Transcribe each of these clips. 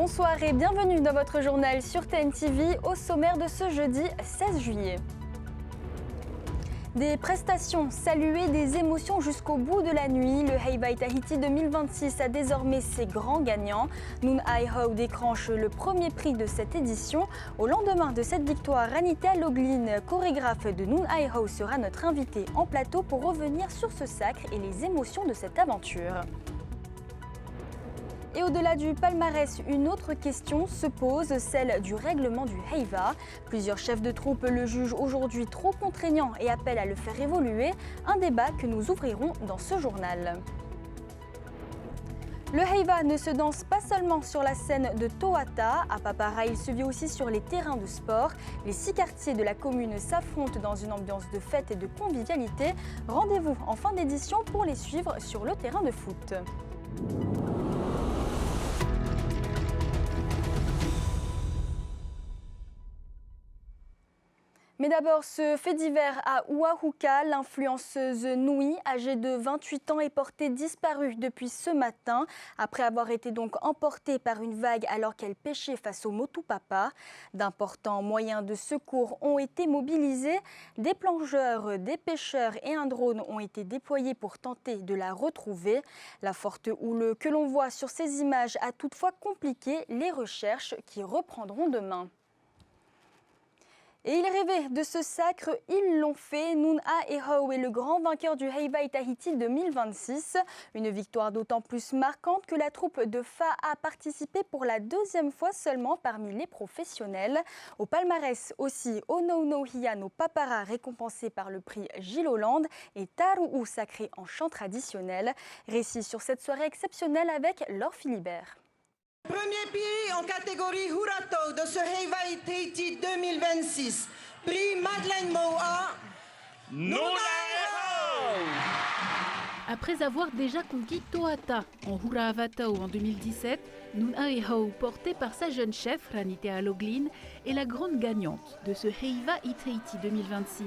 Bonsoir et bienvenue dans votre journal sur TNTV au sommaire de ce jeudi 16 juillet. Des prestations saluées, des émotions jusqu'au bout de la nuit. Le Heibai Tahiti 2026 a désormais ses grands gagnants. Noon Ai Hau décroche le premier prix de cette édition. Au lendemain de cette victoire, Ranita Loglin, chorégraphe de Noon Ai Hau, sera notre invitée en plateau pour revenir sur ce sacre et les émotions de cette aventure. Et au-delà du palmarès, une autre question se pose, celle du règlement du Heiva. Plusieurs chefs de troupe le jugent aujourd'hui trop contraignant et appellent à le faire évoluer. Un débat que nous ouvrirons dans ce journal. Le Heiva ne se danse pas seulement sur la scène de Toata. À Papara, il se vit aussi sur les terrains de sport. Les 6 quartiers de la commune s'affrontent dans une ambiance de fête et de convivialité. Rendez-vous en fin d'édition pour les suivre sur le terrain de foot. Mais d'abord, ce fait divers à Oahuka, l'influenceuse Nui, âgée de 28 ans, est portée disparue depuis ce matin, après avoir été donc emportée par une vague alors qu'elle pêchait face au Motupapa. D'importants moyens de secours ont été mobilisés. Des plongeurs, des pêcheurs et un drone ont été déployés pour tenter de la retrouver. La forte houle que l'on voit sur ces images a toutefois compliqué les recherches qui reprendront demain. Et ils rêvaient de ce sacre, ils l'ont fait. Noon Ai Hau est le grand vainqueur du Heibai Tahiti 2026. Une victoire d'autant plus marquante que la troupe de Fa a participé pour la 2e fois seulement parmi les professionnels. Au palmarès aussi, Onono Hiano Papara récompensé par le prix Gilles Hollande et Taru'u sacré en chant traditionnel. Récit sur cette soirée exceptionnelle avec Laure Philibert. Premier prix en catégorie Hurato de ce Heibai Tahiti 2026. Prix Madeleine Moa. Noon Ai Hau. Après avoir déjà conquis Toata en Hura'avatao en 2017, Noon Ai Hau, porté par sa jeune chef Ranita Loglin, est la grande gagnante de ce Heibai Tahiti 2026,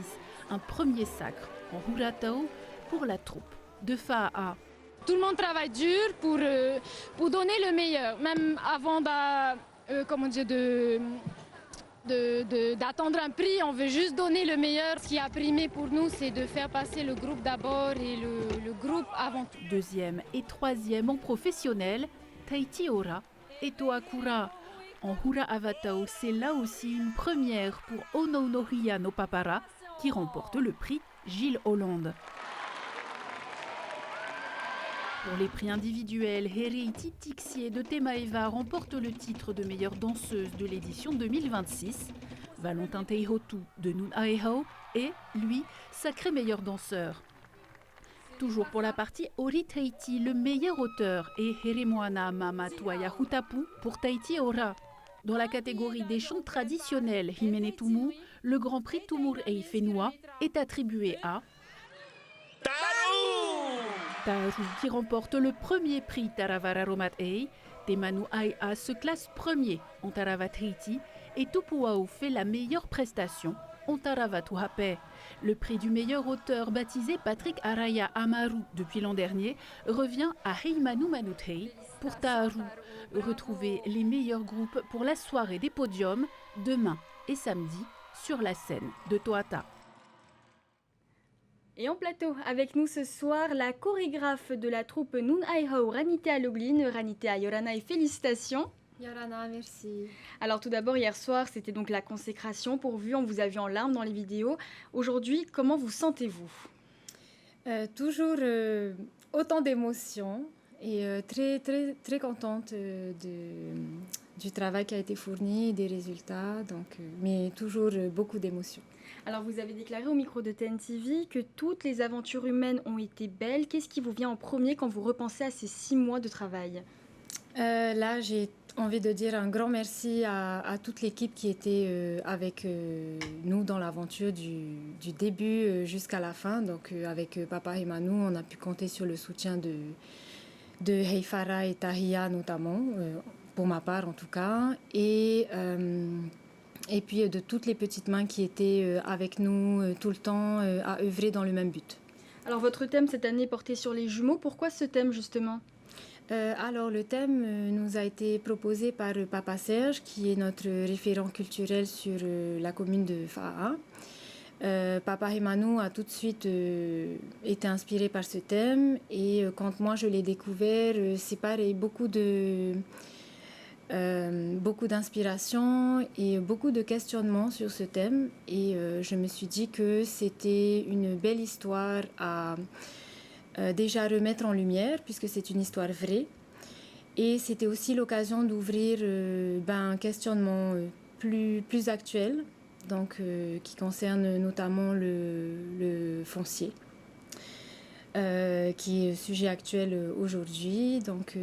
un premier sacre en Huratao pour la troupe de Fa'a. Tout le monde travaille dur pour donner le meilleur, même avant d'attendre un prix, on veut juste donner le meilleur. Ce qui a primé pour nous, c'est de faire passer le groupe d'abord et le groupe avant tout. 2e et 3e en professionnel, Tahiti Ora et Toakura. En Hura'avatao, c'est là aussi une première pour Onono Hiano Papara qui remporte le prix Gilles Hollande. Pour les prix individuels, Hereiti Tixier de Temaeva remporte le titre de meilleure danseuse de l'édition 2026. Valentin Teihotu de Noon Ai Hau est, lui, sacré meilleur danseur. Toujours pour la partie Ori Tahiti, le meilleur auteur est Heremoana Mamatuaya Hutapu pour Tahiti Ora. Dans la catégorie des chants traditionnels Himene Tumu, le grand prix Tumur Eifenua est attribué à Taru qui remporte le premier prix Taravara Romat Ei. Temanu Ai'a se classe premier en Taravat Tahiti et Tupuao fait la meilleure prestation en Taravat Hape. Le prix du meilleur auteur baptisé Patrick Araya Amaru depuis l'an dernier revient à Heimanu Manutei pour Taru. Retrouvez les meilleurs groupes pour la soirée des podiums demain et samedi sur la scène de Toata. Et en plateau avec nous ce soir, la chorégraphe de la troupe Noon Ai Hau, Ranita Loglin. Ranita Yorana et félicitations. Yorana, merci. Alors tout d'abord, hier soir, c'était donc la consécration pour vous. On vous a vu en larmes dans les vidéos. Aujourd'hui, comment vous sentez-vous ? Toujours autant d'émotions et très, très, très contente du travail qui a été fourni, des résultats, mais toujours beaucoup d'émotions. Alors vous avez déclaré au micro de TNTV que toutes les aventures humaines ont été belles. Qu'est-ce qui vous vient en premier quand vous repensez à ces 6 mois de travail ? Là, j'ai envie de dire un grand merci à toute l'équipe qui était avec nous dans l'aventure du début jusqu'à la fin. Donc avec Papa et Manu, on a pu compter sur le soutien de Heifara et Tahia notamment, pour ma part en tout cas. Et puis de toutes les petites mains qui étaient avec nous tout le temps à œuvrer dans le même but. Alors votre thème cette année portait sur les jumeaux. Pourquoi ce thème justement ? Alors, le thème nous a été proposé par Papa Serge, qui est notre référent culturel sur la commune de Fa'a. Papa Emmanuel a tout de suite été inspiré par ce thème et quand moi je l'ai découvert, c'est pareil, beaucoup d'inspiration et beaucoup de questionnements sur ce thème et je me suis dit que c'était une belle histoire à déjà remettre en lumière puisque c'est une histoire vraie et c'était aussi l'occasion d'ouvrir un questionnement plus actuel. Donc, qui concerne notamment le foncier, qui est sujet actuel aujourd'hui. Donc,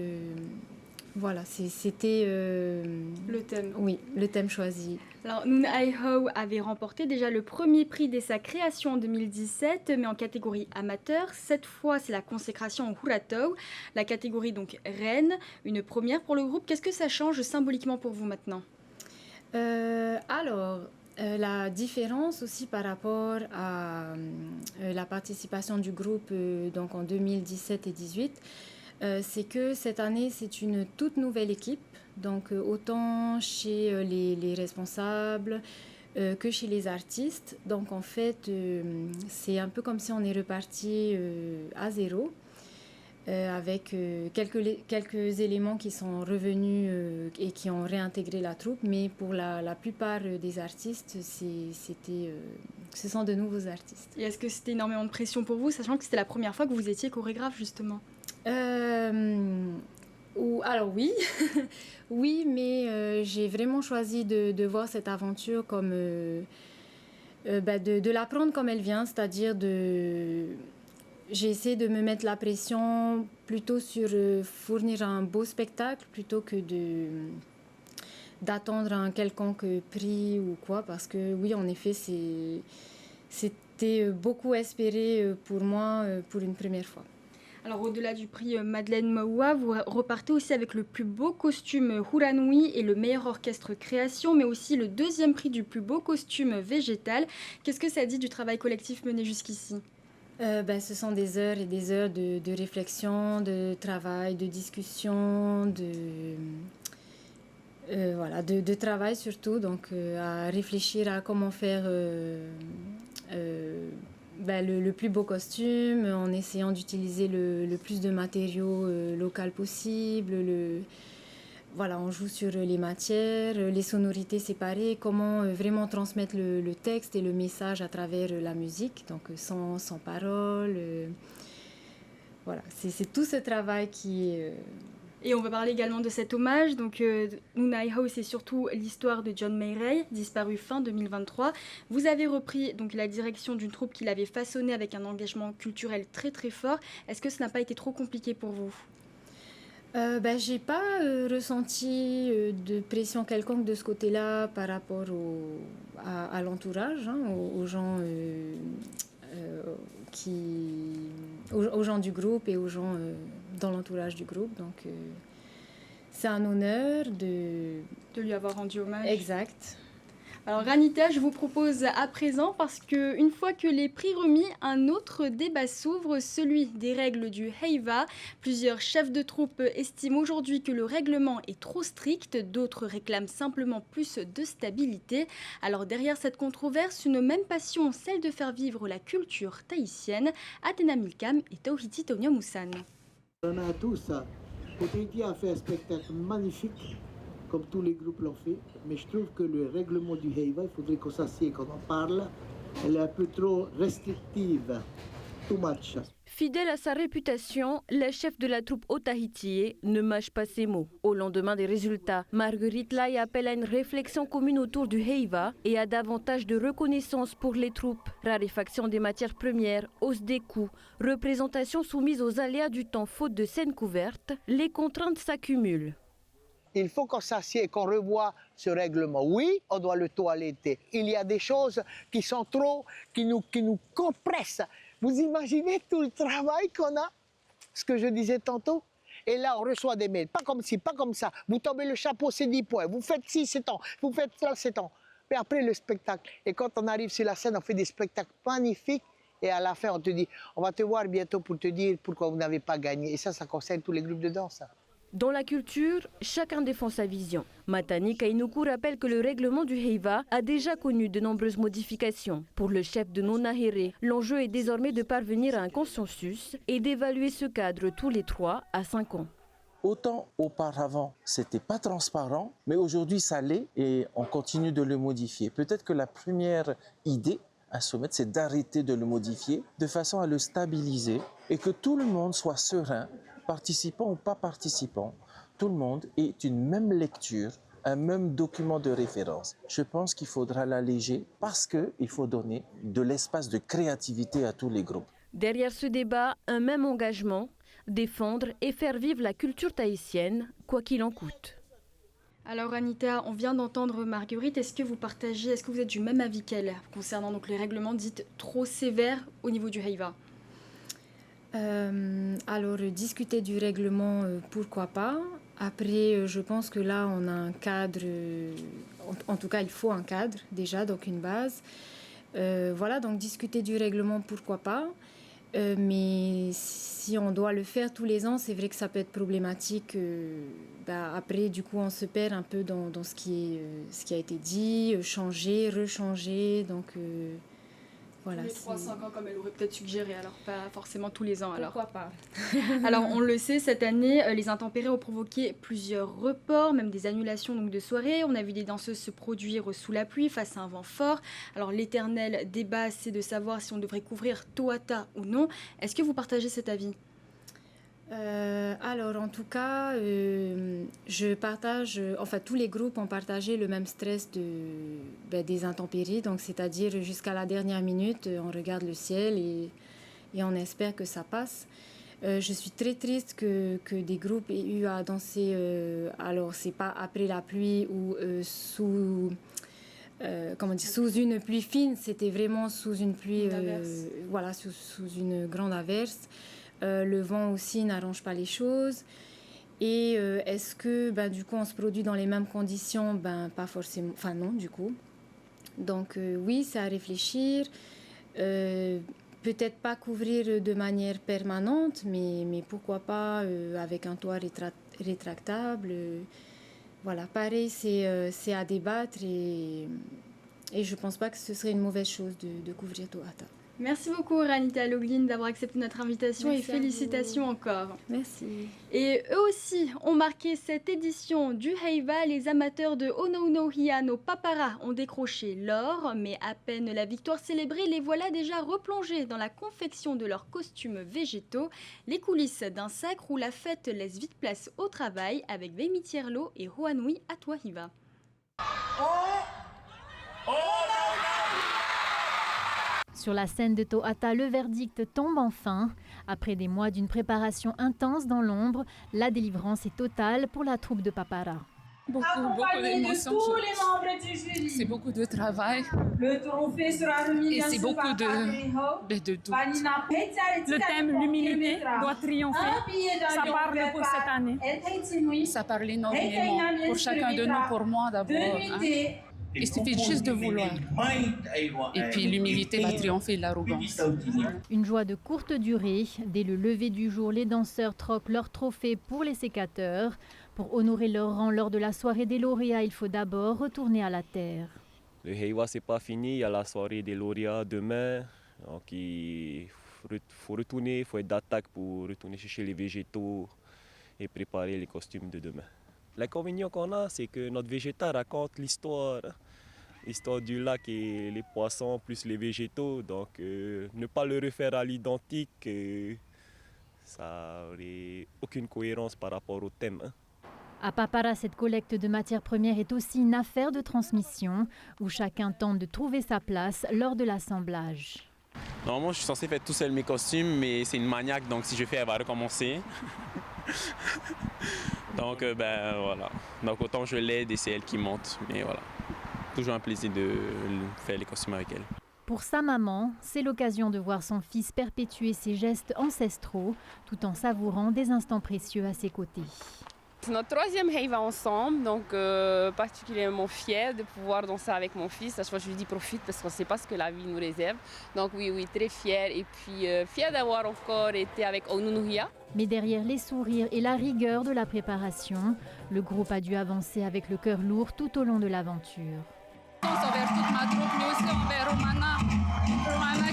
voilà, c'était le thème. Oui, le thème choisi. Alors, Noon Ai Ho avait remporté déjà le premier prix dès sa création en 2017, mais en catégorie amateur. Cette fois, c'est la consécration au Huratau, la catégorie donc reine, une première pour le groupe. Qu'est-ce que ça change symboliquement pour vous maintenant ? La différence aussi par rapport à la participation du groupe donc en 2017 et 2018, c'est que cette année, c'est une toute nouvelle équipe. Donc, autant chez les responsables que chez les artistes. Donc, en fait, c'est un peu comme si on est reparti à zéro. Avec quelques éléments qui sont revenus et qui ont réintégré la troupe, mais pour la plupart des artistes, ce sont de nouveaux artistes. Et est-ce que c'était énormément de pression pour vous, sachant que c'était la première fois que vous étiez chorégraphe, justement ? Alors oui, oui, mais j'ai vraiment choisi de voir cette aventure comme... de la prendre comme elle vient, c'est-à-dire j'ai essayé de me mettre la pression plutôt sur fournir un beau spectacle plutôt que d'attendre un quelconque prix ou quoi. Parce que oui, en effet, c'était beaucoup espéré pour moi pour une première fois. Alors au-delà du prix Madeleine Maua, vous repartez aussi avec le plus beau costume Huranui et le meilleur orchestre création, mais aussi le deuxième prix du plus beau costume végétal. Qu'est-ce que ça dit du travail collectif mené jusqu'ici ? Ce sont des heures et des heures de réflexion, de travail, de discussion, de travail surtout, donc à réfléchir à comment faire le plus beau costume en essayant d'utiliser le plus de matériaux locaux possible. On joue sur les matières, les sonorités séparées, comment vraiment transmettre le texte et le message à travers la musique, donc sans paroles. C'est tout ce travail qui est... Et on va parler également de cet hommage. Donc, Noon Ai Ho, c'est surtout l'histoire de John Mayray, disparu fin 2023. Vous avez repris donc, la direction d'une troupe qu'il avait façonnée avec un engagement culturel très très fort. Est-ce que ça n'a pas été trop compliqué pour vous ? J'ai pas ressenti de pression quelconque de ce côté-là par rapport à l'entourage, aux gens aux gens du groupe et aux gens dans l'entourage du groupe. Donc c'est un honneur de lui avoir rendu hommage. Exact. Alors Ranita, je vous propose à présent, parce qu'une fois que les prix remis, un autre débat s'ouvre, celui des règles du Heiva. Plusieurs chefs de troupe estiment aujourd'hui que le règlement est trop strict, d'autres réclament simplement plus de stabilité. Alors derrière cette controverse, une même passion, celle de faire vivre la culture tahitienne. Athéna Milkam et Tauhiti Tonia Moussan. On a tout ça. Tahiti a fait un spectacle magnifique, comme tous les groupes l'ont fait, mais je trouve que le règlement du Heiva, il faudrait qu'on s'assied quand on parle, elle est un peu trop restrictive, too much. Fidèle à sa réputation, la chef de la troupe au Tahiti ne mâche pas ses mots. Au lendemain des résultats, Marguerite Lai appelle à une réflexion commune autour du Heiva et à davantage de reconnaissance pour les troupes. Raréfaction des matières premières, hausse des coûts, représentation soumise aux aléas du temps faute de scènes couvertes, les contraintes s'accumulent. Il faut qu'on s'assied et qu'on revoie ce règlement. Oui, on doit le toiletter. Il y a des choses qui sont trop, qui nous compressent. Vous imaginez tout le travail qu'on a? Ce que je disais tantôt. Et là, on reçoit des mails. Pas comme ci, pas comme ça. Vous tombez le chapeau, c'est 10 points. Vous faites ci, c'est temps. Vous faites ça, c'est temps. Mais après, le spectacle. Et quand on arrive sur la scène, on fait des spectacles magnifiques. Et à la fin, on te dit, on va te voir bientôt pour te dire pourquoi vous n'avez pas gagné. Et ça concerne tous les groupes de danse. Dans la culture, chacun défend sa vision. Matani Kainuku rappelle que le règlement du Heiva a déjà connu de nombreuses modifications. Pour le chef de Nonahere, l'enjeu est désormais de parvenir à un consensus et d'évaluer ce cadre tous les 3 à 5 ans. Autant auparavant, c'était pas transparent, mais aujourd'hui ça l'est et on continue de le modifier. Peut-être que la première idée à soumettre, c'est d'arrêter de le modifier de façon à le stabiliser et que tout le monde soit serein, participant ou pas participant. Tout le monde ait une même lecture, un même document de référence. Je pense qu'il faudra l'alléger parce qu'il faut donner de l'espace de créativité à tous les groupes. Derrière ce débat, un même engagement, défendre et faire vivre la culture tahitienne, quoi qu'il en coûte. Alors Anita, on vient d'entendre Marguerite. Est-ce que vous êtes du même avis qu'elle concernant donc les règlements dits trop sévères au niveau du Heiva? Alors, discuter du règlement, pourquoi pas. Après, je pense que là, on a un cadre, en tout cas, il faut un cadre déjà, donc une base. Voilà, donc discuter du règlement, pourquoi pas. Mais si on doit le faire tous les ans, c'est vrai que ça peut être problématique. Après, du coup, on se perd un peu dans ce qui a été dit, changer, rechanger. Donc, voilà. Tous les 3-5 ans, comme elle aurait peut-être suggéré, alors pas forcément tous les ans. Pourquoi pas? Alors, on le sait, cette année, les intempéries ont provoqué plusieurs reports, même des annulations donc, de soirées. On a vu des danseuses se produire sous la pluie face à un vent fort. Alors, l'éternel débat, c'est de savoir si on devrait couvrir Toata ou non. Est-ce que vous partagez cet avis? Alors, en tout cas, je partage, enfin, tous les groupes ont partagé le même stress des intempéries. Donc, c'est-à-dire, jusqu'à la dernière minute, on regarde le ciel et on espère que ça passe. Je suis très triste que des groupes aient eu à danser, alors, c'est pas après la pluie ou sous une pluie fine, c'était vraiment sous une pluie, voilà, sous une grande averse. Le vent aussi n'arrange pas les choses. Et est-ce que du coup on se produit dans les mêmes conditions? Pas forcément. Enfin non, du coup. Donc oui, c'est à réfléchir. Peut-être pas couvrir de manière permanente, mais pourquoi pas avec un toit rétractable. Voilà, pareil, c'est à débattre et je pense pas que ce serait une mauvaise chose de couvrir Toata. Merci beaucoup Ranita Loglin d'avoir accepté notre invitation. Merci et félicitations encore. Merci. Et eux aussi ont marqué cette édition du Heiva. Les amateurs de Honounohia no Papara ont décroché l'or, mais à peine la victoire célébrée, les voilà déjà replongés dans la confection de leurs costumes végétaux. Les coulisses d'un sacre où la fête laisse vite place au travail avec Vemi Tierlo et Hoanui Atuahiva. Sur la scène de Toata, le verdict tombe enfin. Après des mois d'une préparation intense dans l'ombre, la délivrance est totale pour la troupe de Papara. Beaucoup d'émotions. C'est beaucoup de travail. Et c'est beaucoup de doutes. Le thème, l'humilité, doit triompher. Ça parle pour cette année. Ça parle énormément pour chacun de nous, pour moi d'abord. Il suffit juste de vouloir. Et puis l'humilité va triompher de l'arrogance. Une joie de courte durée. Dès le lever du jour, les danseurs troquent leurs trophées pour les sécateurs. Pour honorer leur rang lors de la soirée des lauréats, il faut d'abord retourner à la terre. Le Heiva, c'est pas fini. Il y a la soirée des lauréats demain. Donc il faut retourner, il faut être d'attaque pour retourner chercher les végétaux et préparer les costumes de demain. L'inconvénient qu'on a, c'est que notre végétal raconte l'histoire du lac et les poissons plus les végétaux. Donc ne pas le refaire à l'identique, ça n'aurait aucune cohérence par rapport au thème. À Papara, cette collecte de matières premières est aussi une affaire de transmission où chacun tente de trouver sa place lors de l'assemblage. Normalement, je suis censé faire tout seul mes costumes, mais c'est une maniaque, donc si je fais, elle va recommencer. Donc voilà. Donc autant je l'aide et c'est elle qui monte. Mais voilà. Toujours un plaisir de faire les costumes avec elle. Pour sa maman, c'est l'occasion de voir son fils perpétuer ses gestes ancestraux tout en savourant des instants précieux à ses côtés. C'est notre troisième Heiva ensemble, donc particulièrement fière de pouvoir danser avec mon fils. À chaque fois, je lui dis profite parce qu'on ne sait pas ce que la vie nous réserve. Donc oui, très fière et puis fière d'avoir encore été avec Onunuhia. Mais derrière les sourires et la rigueur de la préparation, le groupe a dû avancer avec le cœur lourd tout au long de l'aventure. Envers toute ma troupe, mais aussi envers Romana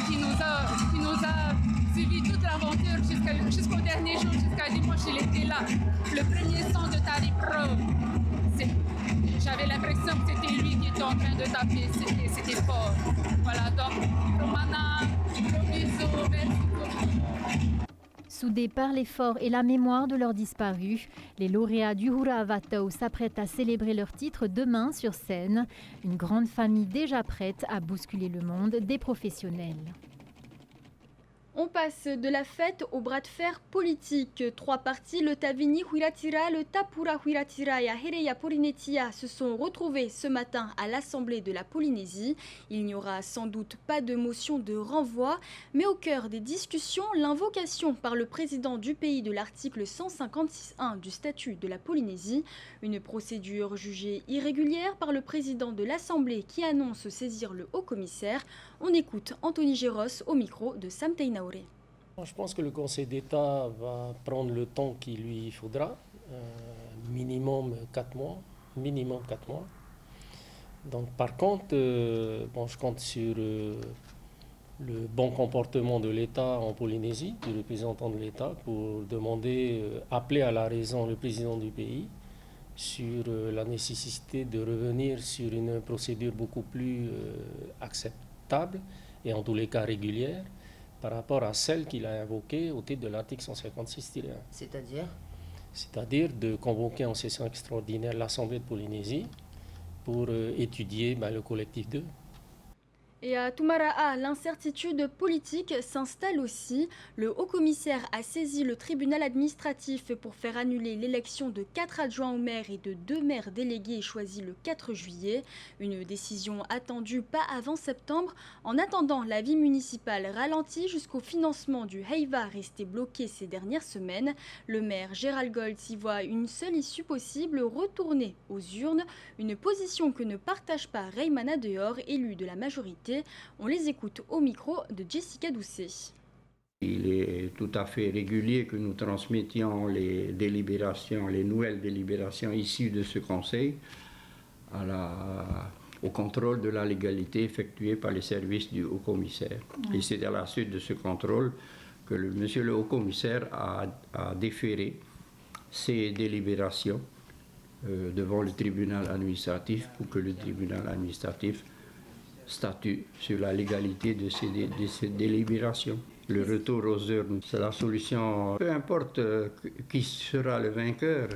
qui nous a suivi toute l'aventure jusqu'au dernier jour, jusqu'à dimanche, il était là. Le premier son de Tari Pro, j'avais l'impression que c'était lui qui était en train de taper, c'était fort. Voilà, donc Romana, gros bisous, merci beaucoup. Soudés par l'effort et la mémoire de leurs disparus, les lauréats du Hura Avatau s'apprêtent à célébrer leur titre demain sur scène. Une grande famille déjà prête à bousculer le monde des professionnels. On passe de la fête au bras de fer politique. 3 partis, le Tavini Huiratira, le Tapura Huiratira et Hereia Polinetia, se sont retrouvés ce matin à l'Assemblée de la Polynésie. Il n'y aura sans doute pas de motion de renvoi, mais au cœur des discussions, l'invocation par le président du pays de l'article 156.1 du statut de la Polynésie, une procédure jugée irrégulière par le président de l'Assemblée qui annonce saisir le haut-commissaire. On écoute Anthony Géros au micro de Sam Teinaure. Je pense que le Conseil d'État va prendre le temps qu'il lui faudra, minimum 4 mois. Donc, par contre, je compte sur le bon comportement de l'État en Polynésie, du représentant de l'État, pour demander, appeler à la raison le président du pays sur la nécessité de revenir sur une procédure beaucoup plus acceptable et en tous les cas régulière par rapport à celle qu'il a invoquée au titre de l'article 156-1. C'est-à-dire de convoquer en session extraordinaire l'Assemblée de Polynésie pour étudier le collectif 2. Et à Tumaraa, l'incertitude politique s'installe aussi. Le haut-commissaire a saisi le tribunal administratif pour faire annuler l'élection de 4 adjoints au maire et de 2 maires délégués choisis le 4 juillet. Une décision attendue pas avant septembre. En attendant, la vie municipale ralentit jusqu'au financement du Heiva resté bloqué ces dernières semaines. Le maire Gérald Gold y voit une seule issue possible, retourner aux urnes. Une position que ne partage pas Reymana Dehors, élu de la majorité. On les écoute au micro de Jessica Doucet. Il est tout à fait régulier que nous transmettions les délibérations, les nouvelles délibérations issues de ce Conseil au contrôle de la légalité effectué par les services du Haut-Commissaire. Et c'est à la suite de ce contrôle que monsieur le Haut-Commissaire a déféré ces délibérations devant le tribunal administratif pour que le tribunal administratif statut sur la légalité de ces délibérations. Le retour aux urnes, c'est la solution. Peu importe qui sera le vainqueur,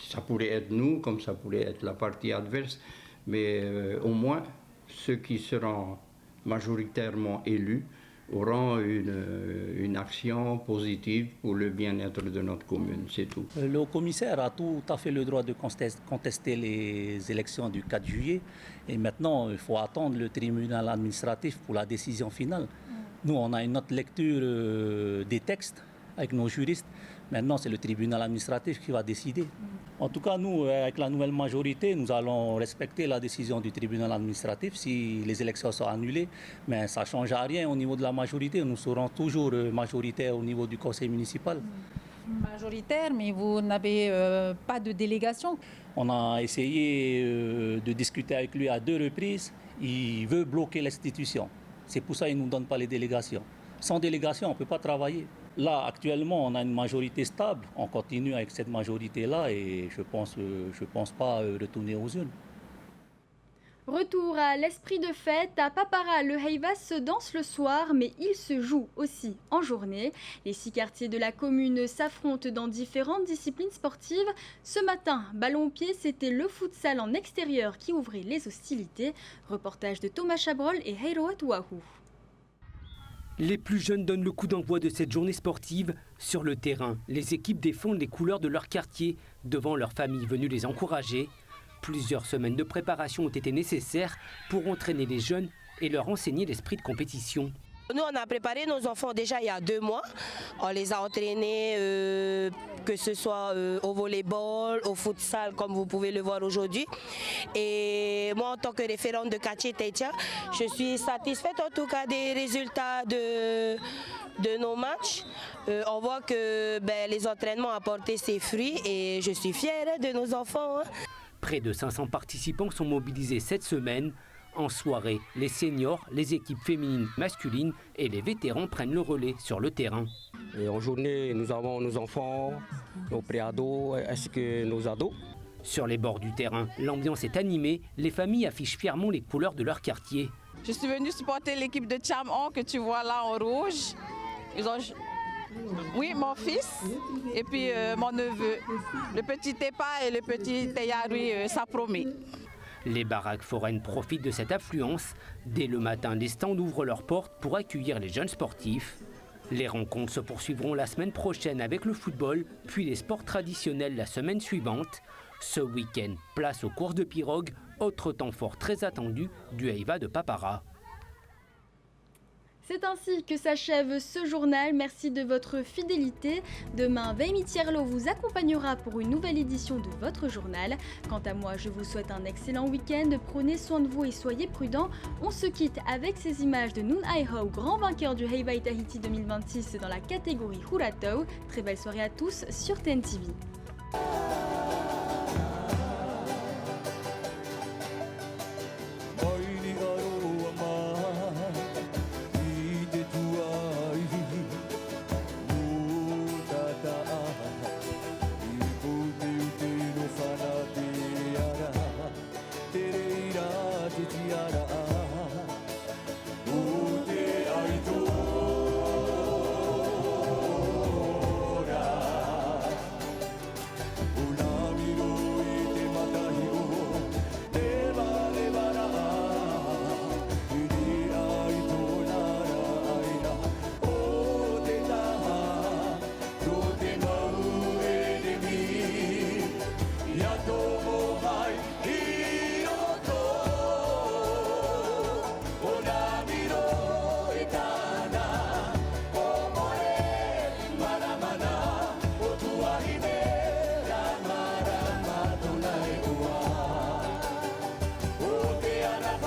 ça pourrait être nous, comme ça pourrait être la partie adverse, mais au moins ceux qui seront majoritairement élus auront une action positive pour le bien-être de notre commune, c'est tout. Le haut-commissaire a tout à fait le droit de contester les élections du 4 juillet et maintenant il faut attendre le tribunal administratif pour la décision finale. Nous, on a une autre lecture des textes avec nos juristes. Maintenant, c'est le tribunal administratif qui va décider. En tout cas, nous, avec la nouvelle majorité, nous allons respecter la décision du tribunal administratif si les élections sont annulées. Mais ça ne change à rien au niveau de la majorité. Nous serons toujours majoritaires au niveau du conseil municipal. Majoritaire, mais vous n'avez pas de délégation? On a essayé de discuter avec lui à 2 reprises. Il veut bloquer l'institution. C'est pour ça qu'il ne nous donne pas les délégations. Sans délégation, on ne peut pas travailler. Là, actuellement, on a une majorité stable. On continue avec cette majorité-là et je pense pas retourner aux urnes. Retour à l'esprit de fête. À Papara, le Heiva se danse le soir, mais il se joue aussi en journée. Les 6 quartiers de la commune s'affrontent dans différentes disciplines sportives. Ce matin, ballon-pied, c'était le futsal en extérieur qui ouvrait les hostilités. Reportage de Thomas Chabrol et Heiroat Ouahou. Les plus jeunes donnent le coup d'envoi de cette journée sportive. Sur le terrain, les équipes défendent les couleurs de leur quartier devant leurs familles venues les encourager. Plusieurs semaines de préparation ont été nécessaires pour entraîner les jeunes et leur enseigner l'esprit de compétition. Nous, on a préparé nos enfants déjà il y a 2 mois. On les a entraînés, que ce soit au volleyball, au futsal, comme vous pouvez le voir aujourd'hui. Et moi, en tant que référente de Kachi Teitia, je suis satisfaite en tout cas des résultats de nos matchs. On voit que les entraînements ont porté ses fruits et je suis fière de nos enfants. Près de 500 participants sont mobilisés cette semaine. En soirée, les seniors, les équipes féminines, masculines et les vétérans prennent le relais sur le terrain. Et en journée, nous avons nos enfants, nos pré-ados ainsi que nos ados. Sur les bords du terrain, l'ambiance est animée. Les familles affichent fièrement les couleurs de leur quartier. Je suis venue supporter l'équipe de Tcham-On que tu vois là en rouge. Oui, mon fils et puis mon neveu. Le petit Tepa et le petit Teyarui, ça promet. Les baraques foraines profitent de cette affluence. Dès le matin, les stands ouvrent leurs portes pour accueillir les jeunes sportifs. Les rencontres se poursuivront la semaine prochaine avec le football, puis les sports traditionnels la semaine suivante. Ce week-end, place aux courses de pirogue, autre temps fort très attendu du Heiva de Papara. C'est ainsi que s'achève ce journal. Merci de votre fidélité. Demain, Veimi Thierlo vous accompagnera pour une nouvelle édition de votre journal. Quant à moi, je vous souhaite un excellent week-end. Prenez soin de vous et soyez prudents. On se quitte avec ces images de Noon Ai-Hau, grand vainqueur du Heiva Tahiti 2026 dans la catégorie Huratau. Très belle soirée à tous sur TNTV. Yato